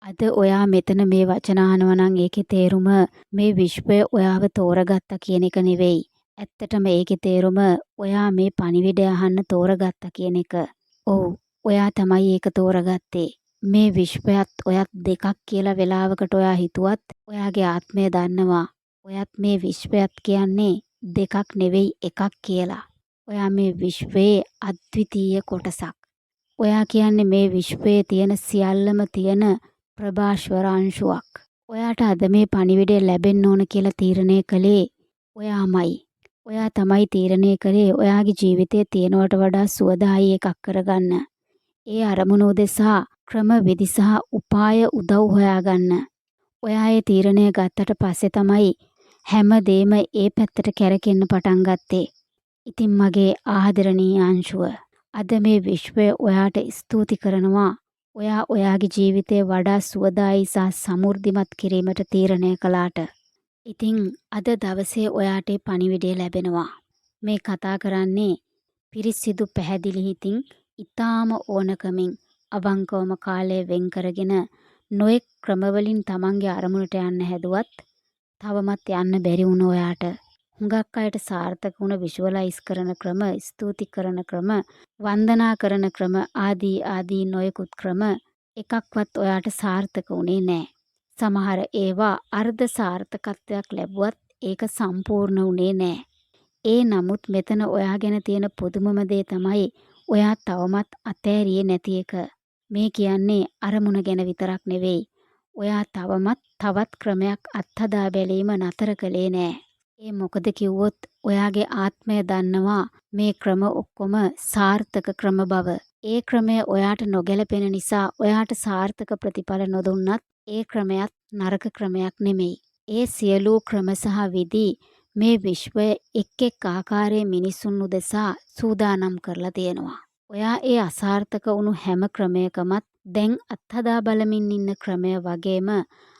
අද ඔයා මෙතන මේ වචන අහනවා නම් ඒකේ තේරුම මේ විශ්වය ඔයාව තෝරගත්තා කියන එක නෙවෙයි. ඇත්තටම ඒකේ තේරුම ඔයා මේ පණිවිඩය අහන්න තෝරගත්තා කියන එක. ඔව්, ඔයා තමයි ඒක තෝරගත්තේ. මේ විශ්වයත් ඔයත් දෙකක් කියලා වෙලාවකට ඔයා හිතුවත් ඔයාගේ ආත්මය දන්නවා. ඔයත් මේ විශ්වයත් කියන්නේ දෙකක් නෙවෙයි එකක් කියලා. ඔයා මේ විශ්වයේ අද්විතීය කොටසක්. ඔයා කියන්නේ මේ විශ්වයේ තියෙන සියල්ලම තියෙන ප්‍රභාස්වර අංශුවක්. ඔයාට අද මේ පණිවිඩය ලැබෙන්න ඕන කියලා තීරණය කළේ ඔයාමයි. ඔයා තමයි තීරණය කළේ ඔයාගේ ජීවිතයේ තියෙනවට වඩා සුවදායී එකක් කරගන්න. ඒ අරමුණ උදෙසා ක්‍රම විදි සහ උපාය උදව් හොයාගන්න. ඔයා ඒ තීරණය ගත්තට පස්සේ තමයි හැම දෙම ඒ පැත්තට කැරකෙන්න පටන් ගත්තේ. ඉතින් මගේ ආදරණීය අංශුව, අද මේ විශ්වය ඔයාට ස්තුති කරනවා. ඔයා ඔයාගේ ජීවිතය වඩා සුවදායී සහ සමෘද්ධිමත් කිරීමට තීරණය කළාට. ඉතින් අද දවසේ ඔයාට පණිවිඩය ලැබෙනවා. මේ කතා කරන්නේ පිරිසිදු පැහැදිලි හිතින් ඊටාම ඕනකමින් අවංකවම කාලය වෙන් කරගෙන නොඑක් ක්‍රමවලින් තමන්ගේ අරමුණට යන්න හැදුවත් තවමත් යන්න බැරි වුණ ඔයාට හුඟක් අයට සාර්ථක වුණ විෂුවලයිස් කරන ක්‍රම, ස්තුති කරන ක්‍රම, වන්දනා කරන ක්‍රම ආදී නොයෙකුත් ක්‍රම එකක්වත් ඔයාට සාර්ථක වුණේ නැහැ. සමහර ඒවා අර්ධ සාර්ථකත්වයක් ලැබුවත් ඒක සම්පූර්ණ වුණේ නැහැ. ඒ නමුත් මෙතන ඔයා ගැන තියෙන පුදුමම දේ තමයි ඔයා තවමත් අතෑරියේ නැති එක. මේ කියන්නේ අරමුණ ගැන විතරක් නෙවෙයි. ඔයා තවත් ක්‍රමයක් අත්හදා බැලීම නතර කළේ නෑ. ඒ මොකද කිව්වොත් ඔයාගේ ආත්මය දන්නවා මේ ක්‍රම ඔක්කොම සාර්ථක ක්‍රම බව. ඒ ක්‍රමය ඔයාට නොගැලපෙන නිසා ඔයාට සාර්ථක ප්‍රතිඵල නොදුන්නත් ඒ ක්‍රමයක් නරක ක්‍රමයක් නෙමෙයි. ඒ සියලු ක්‍රම සහ විධි මේ විශ්වය එක් ආකාරයේ මිනිසුන් උදෙසා සූදානම් කරලා තියෙනවා. ඔයා ඒ අසාර්ථක වුණු හැම ක්‍රමයකමත් දැන් අත්හදා බලමින් ඉන්න ක්‍රමය වගේම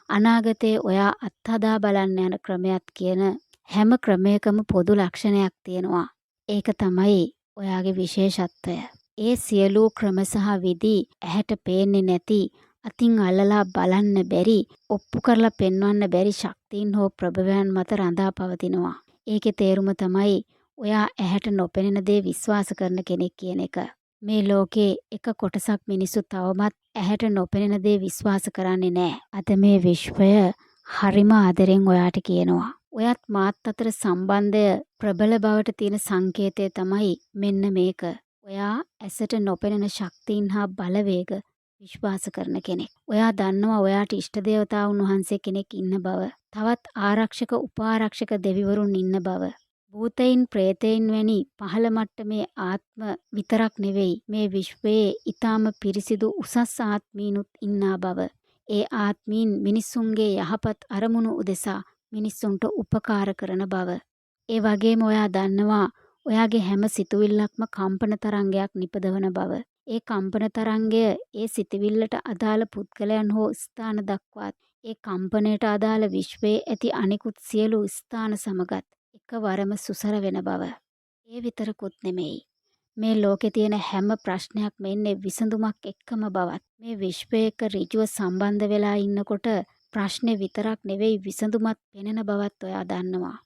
අනාගතයේ ඔයා අත්හදා බලන්න යන ක්‍රමයක් කියන හැම ක්‍රමයකම පොදු ලක්ෂණයක් තියෙනවා. ඒක තමයි ඔයාගේ විශේෂත්වය. ඒ සියලු ක්‍රම සහ විධි ඇහැට පේන්නේ නැති, අතින් අල්ලලා බලන්න බැරි, ඔප්පු කරලා පෙන්වන්න බැරි ශක්තියින් හෝ ප්‍රභවයන් මත රඳා පවතිනවා. ඒකේ තේරුම තමයි ඔයා ඇහැට නොපෙනෙන දේ විශ්වාස කරන කෙනෙක් කියන එක. මේ ලෝකේ එක කොටසක් මිනිස්සු තවමත් ඇහැට නොපෙනෙන දේ විශ්වාස කරන්නේ නැහැ. අද මේ විශ්වය හරිම ආදරෙන් ඔයාට කියනවා. ඔයත් මාත් අතර සම්බන්ධය ප්‍රබල බවට තියෙන සංකේතය තමයි මෙන්න මේක. ඔයා ඇසට නොපෙනෙන ශක්තියින් හා බලවේග විශ්වාස කරන කෙනෙක්. ඔයා දන්නවා ඔයාට ඉෂ්ට දේවතාවුන් වහන්සේ කෙනෙක් ඉන්න බව. තවත් ආරක්ෂක උපාරක්ෂක දෙවිවරුන් ඉන්න බව. භූතයින් ප්‍රේතයින් වැනි පහළ මට්ටමේ ආත්ම විතරක් නෙවෙයි මේ විශ්වයේ ඊටාම පිරිසිදු උසස් ආත්මීනුත් ඉන්නා බව. ඒ ආත්මීන් මිනිසුන්ගේ යහපත් අරමුණු උදෙසා මිනිසුන්ට උපකාර කරන බව. ඒ වගේම ඔයා දන්නවා ඔයාගේ හැම සිතුවිල්ලක්ම කම්පන තරංගයක් නිපදවන බව. ඒ කම්පන තරංගය ඒ සිතවිල්ලට අදාළ පුද්ගලයන් හෝ ස්ථාන දක්වාත් ඒ කම්පනයට අදාළ විශ්වයේ ඇති අනිකුත් සියලු ස්ථාන සමගත් එකවරම සුසර වෙන බව. ඒ විතරකුත් නෙමෙයි. මේ ලෝකේ තියෙන හැම ප්‍රශ්නයක්ම එන්නේ විසඳුමක් එක්කම බවත්. මේ විශ්වයක ඍජුව සම්බන්ධ වෙලා ඉන්නකොට ප්‍රශ්නේ විතරක් නෙවෙයි විසඳුමත් පෙනෙන බවත් ඔයා දන්නවා.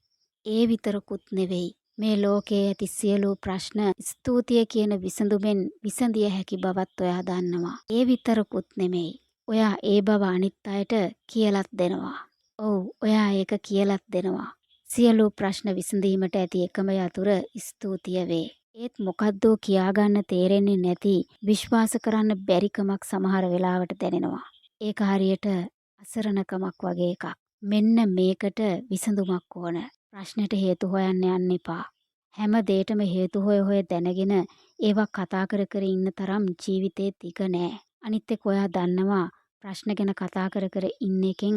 ඒ විතරකුත් නෙවෙයි. මේ ලෝකයේ ඇති සියලු ප්‍රශ්න ස්තුතිය කියන විසඳුමෙන් විසඳිය හැකි බවත් ඔයා දන්නවා. ඒ විතරකුත් නෙමෙයි. ඔයා ඒ බව අනිත් අයට කියලත් දෙනවා. ඔව්, ඔයා ඒක කියලත් දෙනවා. සියලු ප්‍රශ්න විසඳීමට ඇති එකම යතුර ස්තුතිය වේ. ඒත් මොකද්දෝ කියාගන්න තේරෙන්නේ නැති විශ්වාස කරන්න බැරිකමක් සමහර වෙලාවට දැනෙනවා. ඒක හරියට අසරණකමක් වගේ එකක්. මෙන්න මේකට විසඳුමක් ඕන. ප්‍රශ්නෙට හේතු හොයන්න යන්න එපා. හැම දෙයකම හේතු හොය දැනගෙන ඒවා කතා කර ඉන්න තරම් ජීවිතේ තික නෑ. අනිත් එක ඔයා දන්නවා ප්‍රශ්න ගැන කතා කර ඉන්න එකෙන්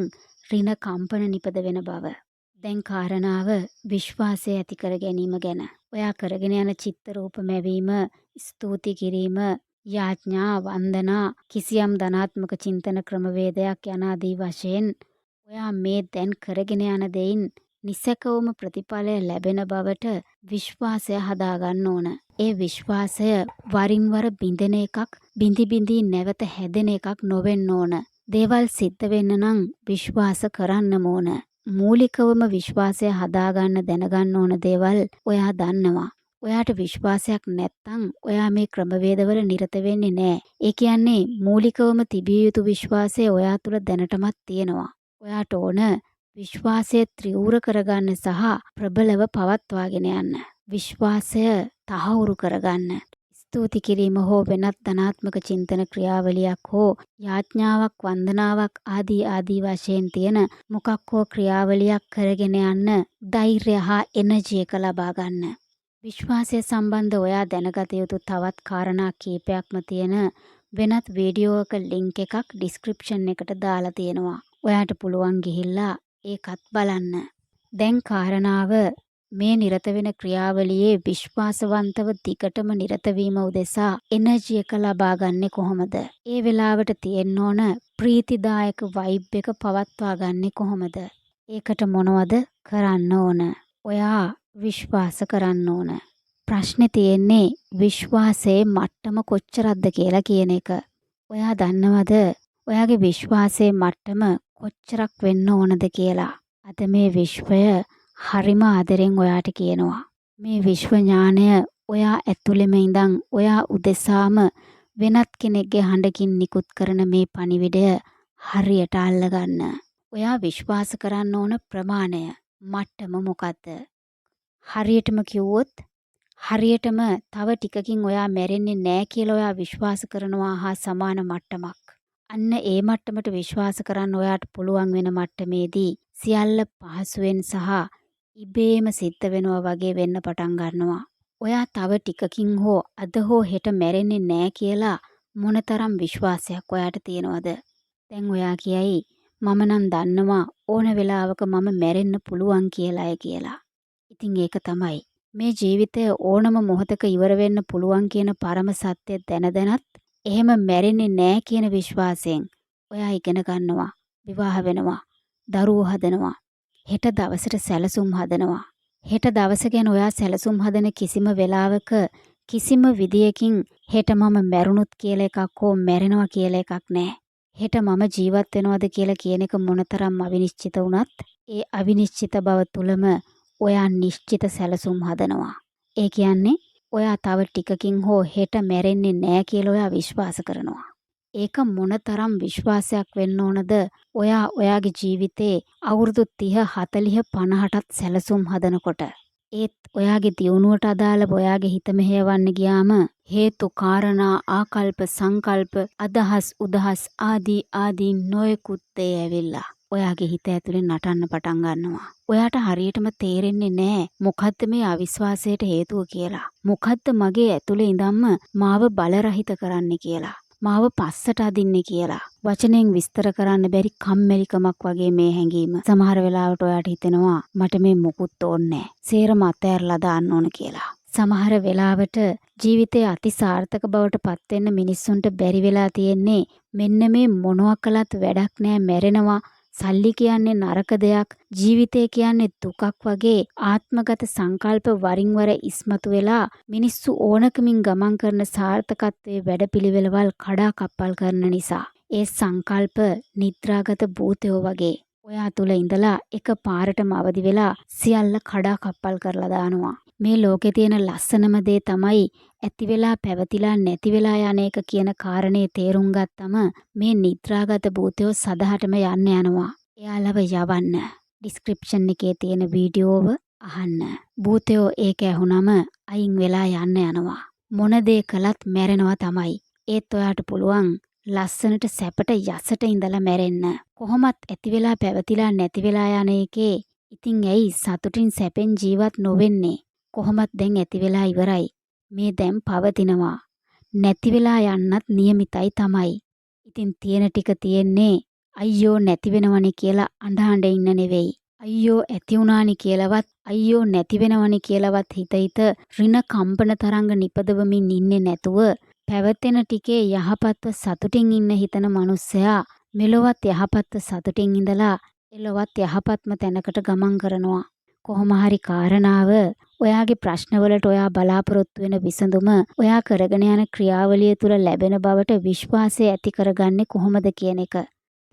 ඍණ කම්පන නිපද වෙන බව. දැන් කාරණාව විශ්වාසය ඇති කර ගැනීම ගැන. ඔයා කරගෙන යන චිත්ත රූප මැවීම, ස්තුති කිරීම, යාඥා, වන්දනා, කිසියම් ධනාත්මක චින්තන ක්‍රමවේදයක් යනාදී වශයෙන් ඔයා මේ දැන් කරගෙන යන දෙයින් නිසකවම ප්‍රතිඵලය ලැබෙන බවට විශ්වාසය හදාගන්න ඕන. ඒ විශ්වාසය වරින් වර බිඳෙන එකක්, බිඳි නැවත හැදෙන එකක් නොවෙන්න ඕන. දේවල් සිද්ධ වෙන්න නම් විශ්වාස කරන්නම ඕන. මූලිකවම විශ්වාසය හදාගන්න දැනගන්න ඕන දේවල් ඔයා දන්නවා. ඔයාට විශ්වාසයක් නැත්තම් ඔයා මේ ක්‍රමවේදවල නිරත වෙන්නේ නැහැ. ඒ කියන්නේ මූලිකවම තිබිය යුතු විශ්වාසය ඔයා තුළ දැනටමත් තියෙනවා. ඔයාට ඕන විශ්වාසය ත්‍රිවුර කරගන්න සහ ප්‍රබලව පවත්වාගෙන යන්න. විශ්වාසය තහවුරු කරගන්න. ස්තුති කිරීම හෝ වෙනත් ධනාත්මක චින්තන ක්‍රියාවලියක් හෝ යාඥාවක් වන්දනාවක් ආදී වශයෙන් තියෙන මොකක් හෝ ක්‍රියාවලියක් කරගෙන යන්න ධෛර්යය හා එනර්ජි එක ලබා ගන්න. විශ්වාසය සම්බන්ධ ඔයා දැනගත යුතු තවත් කාරණා කීපයක්ම තියෙන වෙනත් වීඩියෝ එක ලින්ක් එකක් ඩිස්ක්‍රිප්ෂන් එකට දාලා තියෙනවා. ඔයාට පුළුවන් ගිහිල්ලා ඒකත් බලන්න. දැන් කාරණාව මේ නිරත වෙන ක්‍රියාවලියේ විශ්වාසවන්තව දිගටම නිරත වීම උදෙසා එනර්ජි එක ලබා ගන්නෙ කොහොමද? ඒ වෙලාවට තියෙන්න ඕන ප්‍රීතිදායක වයිබ් එක පවත්වා ගන්නෙ කොහොමද? ඒකට මොනවද කරන්න ඕන? ඔයා විශ්වාස කරන්න ඕන. ප්‍රශ්නේ තියෙන්නේ විශ්වාසයේ මට්ටම කොච්චරක්ද කියලා කියන එක. ඔයා දන්නවද ඔයාගේ විශ්වාසයේ මට්ටම කොච්චරක් වෙන්න ඕනද කියලා? අද මේ විශ්වය හරිම ආදරෙන් ඔයාට කියනවා. මේ විශ්ව ඥානය ඔයා ඇතුළෙම ඉඳන් ඔයා උදෙසාම වෙනත් කෙනෙක්ගේ හඬකින් නිකුත් කරන මේ පණිවිඩය හරියට අල්ලගන්න. ඔයා විශ්වාස කරන්න ඕන ප්‍රමාණය මට්ටම මොකද්ද? හරියටම කිව්වොත් හරියටම තව ටිකකින් ඔයා මැරෙන්නේ නැහැ කියලා ඔයා විශ්වාස කරනවා හා සමාන මට්ටමක්. අන්න ඒ මට්ටමට විශ්වාස කරන්න ඔයාට පුළුවන් වෙන මට්ටමේදී සියල්ල පහසුවෙන් සහ ඉබේම සිද්ධ වෙනවා වගේ වෙන්න පටන් ගන්නවා. ඔයා තව ටිකකින් හෝ අද හෝ හෙට මැරෙන්නේ නැහැ කියලා මොනතරම් විශ්වාසයක් ඔයාට තියෙනවද? දැන් ඔයා කියයි මම නම් දන්නවා ඕන වෙලාවක මම මැරෙන්න පුළුවන් කියලා. ඉතින් ඒක තමයි මේ ජීවිතය ඕනම මොහොතක ඉවර වෙන්න පුළුවන් කියන පරම සත්‍ය දැනදැනත් එහෙම මැරෙන්නේ නැහැ කියන විශ්වාසයෙන් ඔයා ඉගෙන ගන්නවා, විවාහ වෙනවා, දරුවෝ හදනවා, හෙට දවසට සැලසුම් හදනවා. හෙට දවස ගැන ඔයා සැලසුම් හදන කිසිම වෙලාවක කිසිම විදියකින් හෙට මම මැරුණොත් කියලා එකක් හෝ මැරෙනවා කියලා එකක් නැහැ. හෙට මම ජීවත් වෙනවද කියලා කියන එක මොනතරම් අවිනිශ්චිත වුණත් ඒ අවිනිශ්චිත බව තුලම ඔයා නිශ්චිත සැලසුම් හදනවා. ඒ කියන්නේ ඔයා තව ටිකකින් හෝ හෙට මැරෙන්නේ නැහැ කියලා ඔයා විශ්වාස කරනවා. ඒක මොනතරම් විශ්වාසයක් වෙන්න ඕනද? ඔයා ඔයාගේ ජීවිතේ අවුරුදු 30 40 50ටත් සැලසුම් හදනකොට ඒත් ඔයාගේ දියුණුවට අදාළව ඔයාගේ හිත මෙහෙයවන්න ගියාම හේතු කාරණා ආකල්ප සංකල්ප අදහස් උදහස් ආදී නොයෙකුත් දේ ඇවිල්ලා ඔයාගේ හිත ඇතුලේ නටන්න පටන් ගන්නවා. ඔයාට හරියටම තේරෙන්නේ නැහැ මොකද්ද මේ අවිශ්වාසයට හේතුව කියලා. මොකද්ද මගේ ඇතුලේ ඉඳන්ම මාව බලරහිත කරන්නේ කියලා. මාව පස්සට අදින්නේ කියලා. වචනෙන් විස්තර කරන්න බැරි කම්මැලිකමක් වගේ මේ හැඟීම. සමහර වෙලාවට ඔයාට හිතෙනවා මට මේ මොකුත් ඕනේ නැහැ. සේරම අතහැරලා දාන්න ඕන කියලා. සමහර වෙලාවට ජීවිතයේ අති සාර්ථක බවට පත් වෙන්න මිනිස්සුන්ට බැරි වෙලා තියෙන්නේ මෙන්න මේ මොනවා කළත් වැඩක් නැහැ මැරෙනවා. සල්ලි කියන්නේ නරක දෙයක්, ජීවිතය කියන්නේ දුකක් වගේ ආත්මගත සංකල්ප වරින් වර ඉස්මතු වෙලා මිනිස්සු ඕනකමින් ගමන් කරන සාර්ථකත්වයේ වැඩපිළිවෙළවල් කඩාකප්පල් කරන නිසා ඒ සංකල්ප නිද්‍රාගත භූතයෝ වගේ ඔයා තුල ඉඳලා එක පාරටම අවදි වෙලා සියල්ල කඩාකප්පල් කරලා දානවා. මේ ලෝකේ තියෙන ලස්සනම දේ තමයි ඇති වෙලා පැවතිලා නැති වෙලා යන එක කියන කාරණේ තේරුම් ගත්තම මේ නිද්‍රාගත භූතයෝ සදහටම යනවා. එයාලව යවන්න. ඩිස්ක්‍රිප්ෂන් එකේ තියෙන වීඩියෝව අහන්න. භූතයෝ ඒක ඇහුනම අයින් වෙලා යනවා. මොන දේ කළත් මැරෙනවා තමයි. ඒත් ඔයාට පුළුවන් ලස්සනට සැපට යසට ඉඳලා මැරෙන්න. කොහොමත් ඇති වෙලා පැවතිලා නැති වෙලා යන එකේ ඉතින් ඇයි සතුටින් සැපෙන් ජීවත් නොවෙන්නේ? කොහොමත් දැන් ඇති වෙලා ඉවරයි. මේ දැන් පවතිනවා. නැති වෙලා යන්නත් නියමිතයි තමයි. ඉතින් තියෙන ටික තියෙන්නේ අයියෝ නැති වෙනවනේ කියලා අඬ ඉන්න නෙවෙයි. අයියෝ ඇති වුණානි කියලාවත් අයියෝ නැති වෙනවනේ කියලාවත් හිත රින කම්පන තරංග නිපදවමින් ඉන්නේ නැතුව පැවතෙන ටිකේ යහපත්ව සතුටින් ඉන්න හිතන මිනිස්සයා මෙලොවත් යහපත්ව සතුටින් ඉඳලා එලොවත් යහපත්ම තැනකට ගමන් කරනවා. කොහොම හරි කාරණාව ඔයාගේ ප්‍රශ්නවලට ඔයා බලාපොරොත්තු වෙන විසඳුම ඔයා කරගෙන යන ක්‍රියාවලිය තුළ ලැබෙන බවට විශ්වාසය ඇති කරගන්නේ කොහොමද කියන එක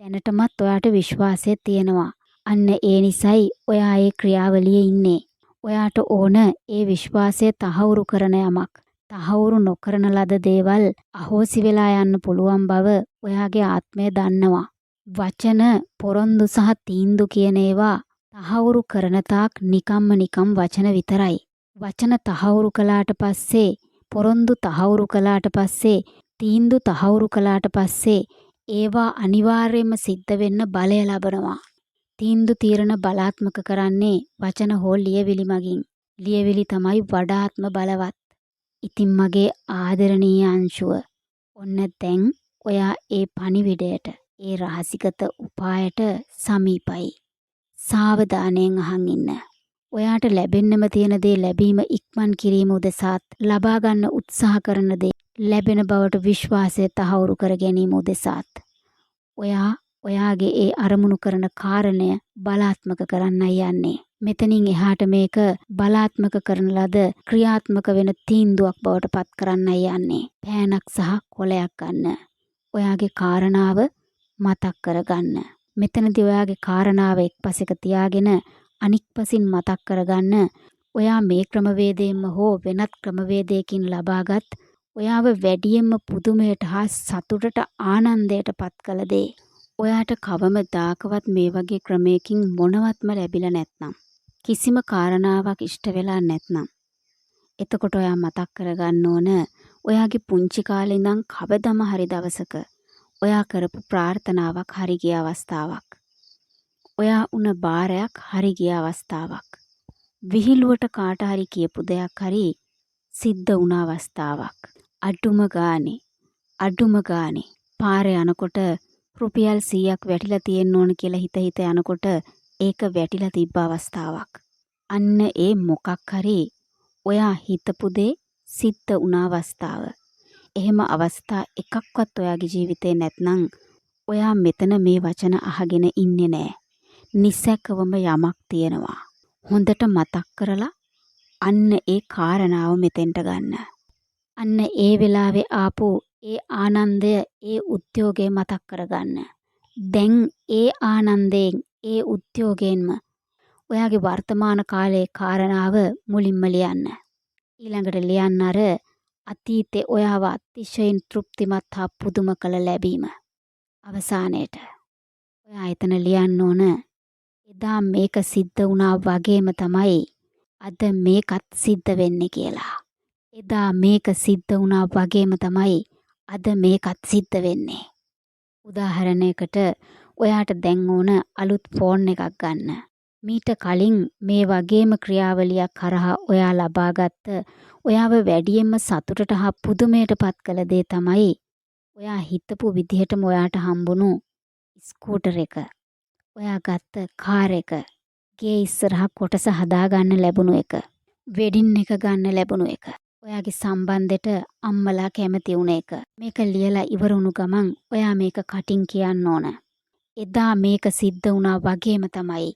දැනටමත් ඔයාට විශ්වාසය තියෙනවා. අන්න ඒ නිසයි ඔයා ඒ ක්‍රියාවලියේ ඉන්නේ. ඔයාට ඕන ඒ විශ්වාසය තහවුරු කරන යමක්. තහවුරු නොකරන ලද දේවල් අහෝසි වෙලා යන්න පුළුවන් බව ඔයාගේ ආත්මය දන්නවා. වචන, පොරොන්දු සහ තීන්දුව කියන ඒවා තහවුරු කරන තාක් නිකම් වචන විතරයි. වචන තහවුරු කළාට පස්සේ, පොරොන්දු තහවුරු කළාට පස්සේ, තීන්දුව තහවුරු කළාට පස්සේ ඒවා අනිවාර්යයෙන්ම සිද්ධ වෙන්න බලය ලබනවා. තීන්දුව තීරණ බලාත්මක කරන්නේ වචන හෝ ලියවිලි මගින්. ලියවිලි තමයි වඩාත්ම බලවත්. ඉතින් මගේ ආදරණීය අංශුව, ඔන්න දැන් ඔයා ඒ පණිවිඩයට, ඒ රහසිගත උපායට සමීපයි. සාවධානයෙන් අහන් ඉන්න. ඔයාට ලැබෙන්නම තියෙන දේ ලැබීම ඉක්මන් කිරීම උදෙසාත්, ලබා ගන්න උත්සාහ කරන දේ ලැබෙන බවට විශ්වාසය තහවුරු කර ගැනීම උදෙසාත් ඔයා ඔයාගේ ඒ අරමුණු කරන කාරණය බලාත්මක කරන්නයි යන්නේ. මෙතනින් එහාට මේක බලාත්මක කරන ලද ක්‍රියාත්මක වෙන තීන්දුවක් බවට පත් කරන්නයි යන්නේ. පෑනක් සහ කොලයක් ගන්න. ඔයාගේ කාරණාව මතක් කරගන්න. මෙතනදී ඔයාගේ කාරණාව එක්පසෙක තියාගෙන අනික් පසින් මතක් කරගන්න. ඔයා මේ ක්‍රමවේදයෙන්ම හෝ වෙනත් ක්‍රමවේදයකින් ලබාගත් ඔයාව වැඩියෙන්ම පුදුමයට හා සතුටට ආනන්දයට පත් කළ දේ ඔයාට කවමදාකවත් මේ වගේ ක්‍රමයකින් මොනවත්ම ලැබිලා නැත්නම්, කිසිම කාරණාවක් ඉෂ්ට වෙලා නැත්නම්, එතකොට ඔයා මතක් කරගන්න ඕන ඔයාගේ පුංචි කාලේ ඉඳන් කවදම හරි දවසක ඔයා කරපු ප්‍රාර්ථනාවක් හරි ගිය අවස්ථාවක්. ඔයා උන බාරයක් හරි ගිය අවස්ථාවක්. විහිළුවට කාට හරි කියපු දෙයක් හරි සිද්ධ වුණ අවස්ථාවක්. අඩුම ගානේ පාරේ යනකොට රුපියල් 100ක් වැටිලා තියෙන්න ඕන කියලා හිත යනකොට ඒක වැටිලා තිබ්බ අවස්ථාවක්. අන්න ඒ මොකක් හරි ඔයා හිතපු දේ සිද්ධ වුණ අවස්ථාව. එහෙම අවස්ථා එකක්වත් ඔයාගේ ජීවිතේ නැත්නම් ඔයා මෙතන මේ වචන අහගෙන ඉන්නේ නෑ. නිසැකවම යමක් තියෙනවා. හොඳට මතක් කරලා අන්න ඒ කාරණාව මෙතෙන්ට ගන්න. අන්න ඒ වෙලාවේ ආපු ඒ ආනන්දය, ඒ උද්‍යෝගය මතක් කරගන්න. දැන් ඒ ආනන්දයෙන්, ඒ උද්‍යෝගයෙන්ම ඔයාගේ වර්තමාන කාලයේ කාරණාව මුලින්ම ලියන්න. ඊළඟට ලියන්න අර අතීතේ ඔයාව අතිශයින් තෘප්තිමත් හා පුදුම කළ ලැබීම. අවසානයේට ඔයා එතන ලියන්න ඕන එදා මේක සිද්ධ වුණා වගේම තමයි අද මේකත් සිද්ධ වෙන්නේ කියලා. එදා මේක සිද්ධ වුණා වගේම තමයි අද මේකත් සිද්ධ වෙන්නේ. උදාහරණයකට ඔයාට දැන් ඕන අලුත් ෆෝන් එකක් ගන්න. මීට කලින් මේ වගේම ක්‍රියාවලියක් කරහා ඔයා ලබාගත්ත ඔයාව වැඩියෙන්ම සතුටට හා පුදුමයට පත් කළ දේ තමයි ඔයා හිතපු විදිහටම ඔයාට හම්බුණු ස්කූටර් එක. ඔයා ගත්ත කාර් එක. ගේ ඉස්සරහා කොටස හදාගන්න ලැබුණු එක. වෙඩින් එක ගන්න ලැබුණු එක. ඔයාගේ සම්බන්ධෙට අම්මලා කැමති වුණ එක. මේක ලියලා ඉවර වුණු ගමන් ඔයා මේක කටින් කියන්න ඕන. එදා මේක සිද්ධ වුණා වගේම තමයි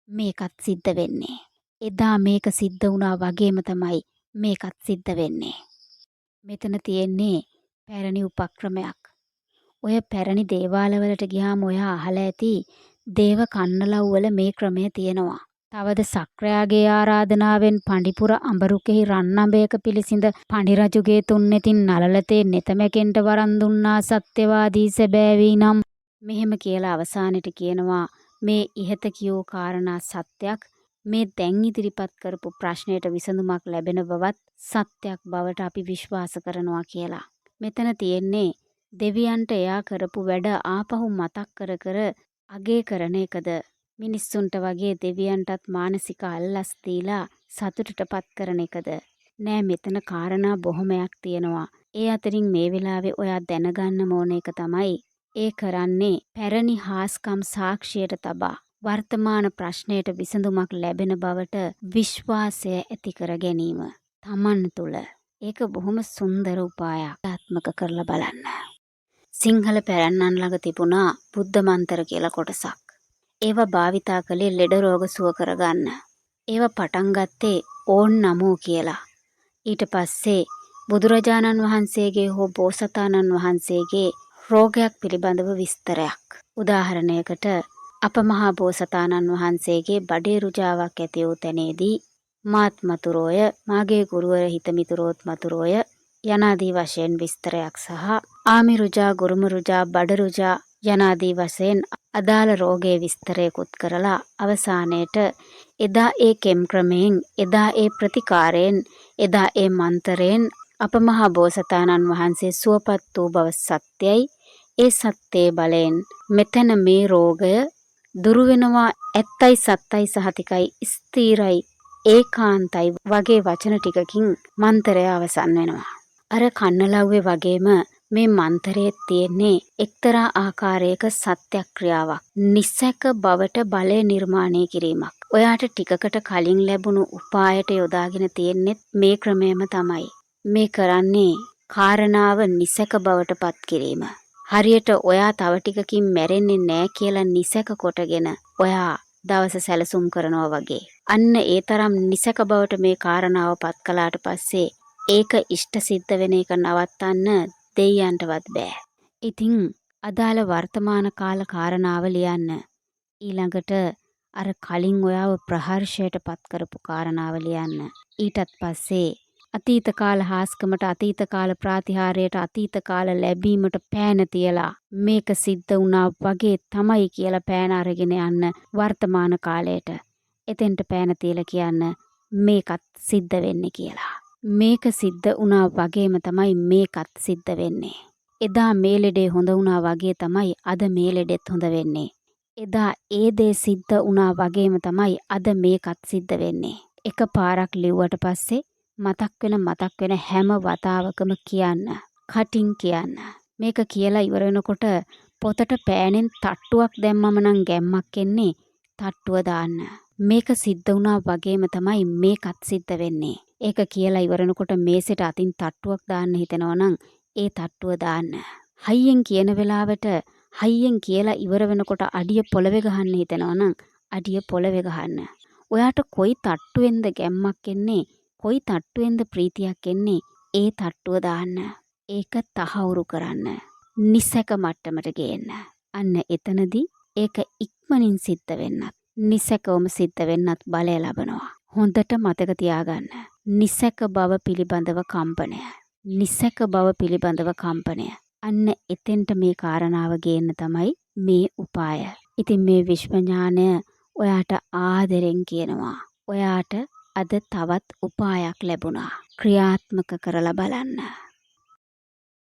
මේකත් සිද්ධ වෙන්නේ. එදා මේක සිද්ධ වුණා වගේම තමයි මේකත් සිද්ධ වෙන්නේ. මෙතන තියෙන්නේ පැරණි උපක්‍රමයක්. ඔය පැරණි දේවාලවලට ගියාම ඔයා අහලා ඇති දේව කන්නලව් වල මේ ක්‍රමය තියෙනවා. තවද සක්‍රයාගේ ආරාධනාවෙන් පඬිපුර අඹරුකෙහි රන්නඹයක පිළිසිඳ පඬිරජුගේ තුන්නෙතින් නලලතේ නෙතමැකෙන්ට වරන් දුන්නා සත්‍යවාදී සැබෑවී නම් මෙහෙම කියලා අවසානෙට කියනවා මේ ඉහත කියූ කාරණා සත්‍යක්. මේ දැන් ඉදිරිපත් කරපු ප්‍රශ්නයට විසඳුමක් ලැබෙන බවත් සත්‍යක් බවට අපි විශ්වාස කරනවා කියලා. මෙතන තියෙන්නේ දෙවියන්ට එයා කරපු වැඩ ආපහු මතක් කර කර අගය කරන එකද, මිනිස්සුන්ට වගේ දෙවියන්ටත් මානසික අල්ලස් දීලා සතුටටපත් කරන එකද? නෑ, මෙතන කාරණා බොහොමයක් තියෙනවා. ඒ අතරින් මේ වෙලාවේ ඔයා දැනගන්න ඕන එක තමයි ඒ කරන්නේ පැරණි හාස්කම් සාක්ෂියට තබා වර්තමාන ප්‍රශ්නයට විසඳුමක් ලැබෙන බවට විශ්වාසය ඇති කර ගැනීම. තමන් තුළ ඒක බොහොම සුන්දර උපායක්. ආත්මක කරලා බලන්න. සිංහල පැරැන්නන් ළඟ තිබුණා බුද්ධ මන්තර කියලා කොටසක්. ඒවා භාවිතා කළේ ලෙඩ රෝග සුව කරගන්න. ඒවා පටන් ගත්තේ ඕන් නමෝ කියලා. ඊට පස්සේ බුදුරජාණන් වහන්සේගේ හෝ බෝසතාණන් වහන්සේගේ රෝගයක් පිළිබඳව විස්තරයක්. උදාහරණයකට අප මහා බෝසතාණන් වහන්සේගේ බඩේ රුජාවක් ඇති වූ තැනේදී මාත් මතුරෝය, මාගේ ගුරුවර හිතමිතුරෝත් මතුරෝය යනාදී වශයෙන් විස්තරයක් සහ ආමි රුජා, ගුරුම රුජා, බඩ රුජා යනාදී වශයෙන් අදාළ රෝගයේ විස්තරයකුත් කරලා අවසානයේට එදා ඒ කෙම් ක්‍රමයෙන්, එදා ඒ ප්‍රතිකාරයෙන්, එදා ඒ මන්තරයෙන් අප මහා බෝසතාණන් වහන්සේ සුවපත් වූ බව සත්‍යයි. ඒ සත්‍යයේ බලයෙන් මෙතන මේ රෝගය දුරු වෙනවා, ඇත්තයි සත්තයි සහතිකයි ස්ථීරයි ඒකාන්තයි වගේ වචන ටිකකින් මන්තරය අවසන් වෙනවා. අර කන්නලව්වේ වගේම මේ මන්තරයේ තියෙන්නේ එක්තරා ආකාරයක සත්‍යක්‍රියාවක්. නිසක බවට බලය නිර්මාණය කිරීමක්. ඔයාට ටිකකට කලින් ලැබුණු උපායට යොදාගෙන තියෙන්නේ මේ ක්‍රමයම තමයි. මේ කරන්නේ කාරණාව නිසක බවට පත් කිරීම. හරියට ඔයා තව ටිකකින් මැරෙන්නේ නෑ කියලා නිසක කොටගෙන ඔයා දවස සැලසුම් කරනවා වගේ. අන්න ඒ තරම් නිසක බවට මේ කාරණාව පත් කළාට පස්සේ ඒක ඉෂ්ට සිද්ධ වෙන එක නවත්තන්න දෙයියන්ටවත් බෑ. ඉතින් අදාළ වර්තමාන කාල කාරණාව ලියන්න. ඊළඟට අර කලින් ඔයාව ප්‍රහර්ෂයට පත් කරපු කාරණාව ලියන්න. ඊටත් පස්සේ අතීත කාල හාස්කමට, අතීත කාල ප්‍රාතිහාර්යයට, අතීත කාල ලැබීමට පෑන තියලා මේක සිද්ධ වුණා වගේ තමයි කියලා පෑන අරගෙන යන්න වර්තමාන කාලයට. එතෙන්ට පෑන තියලා කියන්න මේකත් සිද්ධ වෙන්නේ කියලා. මේක සිද්ධ වුණා වගේම තමයි මේකත් සිද්ධ වෙන්නේ. එදා මේ ලෙඩේ හොඳ වුණා වගේ තමයි අද මේ ලෙඩෙත් හොඳ වෙන්නේ. එදා ඒ දේ සිද්ධ වුණා වගේම තමයි අද මේකත් සිද්ධ වෙන්නේ. එක පාරක් ලිව්වට පස්සේ මතක් වෙන හැම වතාවකම කියන්න. කටින් කියන්න. මේක කියලා ඉවර වෙනකොට පොතට පෑනෙන් තට්ටුවක් දැම්මම නම් ගැම්මක් එන්නේ. තට්ටුව දාන්න. මේක සිද්ධ වුණා වගේම තමයි මේකත් සිද්ධ වෙන්නේ. ඒක කියලා ඉවර වෙනකොට මේසෙට අතින් තට්ටුවක් දාන්න හිතෙනවා නම් ඒ තට්ටුව දාන්න. හයියෙන් කියන වෙලාවට හයියෙන් කියලා ඉවර වෙනකොට අඩිය පොළවේ ගහන්න හිතෙනවා නම් අඩිය පොළවේ ගහන්න. ඔයාට කොයි තට්ටුවෙන්ද ගැම්මක් එන්නේ, කොයි තට්ටුවෙන්ද ප්‍රීතියක් එන්නේ, ඒ තට්ටුව දාන්න. ඒක තහවුරු කරන්න. නිසක මට්ටමට ගේන්න. අන්න එතනදී ඒක ඉක්මනින් සිද්ධ වෙන්නත්, නිසකවම සිද්ධ වෙන්නත් බලය ලබනවා. හොඳට මතක තියාගන්න. නිසක බව පිළිබඳව කම්පනය. නිසක බව පිළිබඳව කම්පනය. අන්න එතෙන්ට මේ කාරණාව ගේන්න තමයි මේ උපාය. ඉතින් මේ විශ්ව ඥානය ඔයාට ආදරෙන් කියනවා. ඔයාට අද තවත් උපායක් ලැබුණා. ක්‍රියාත්මක කරලා බලන්න.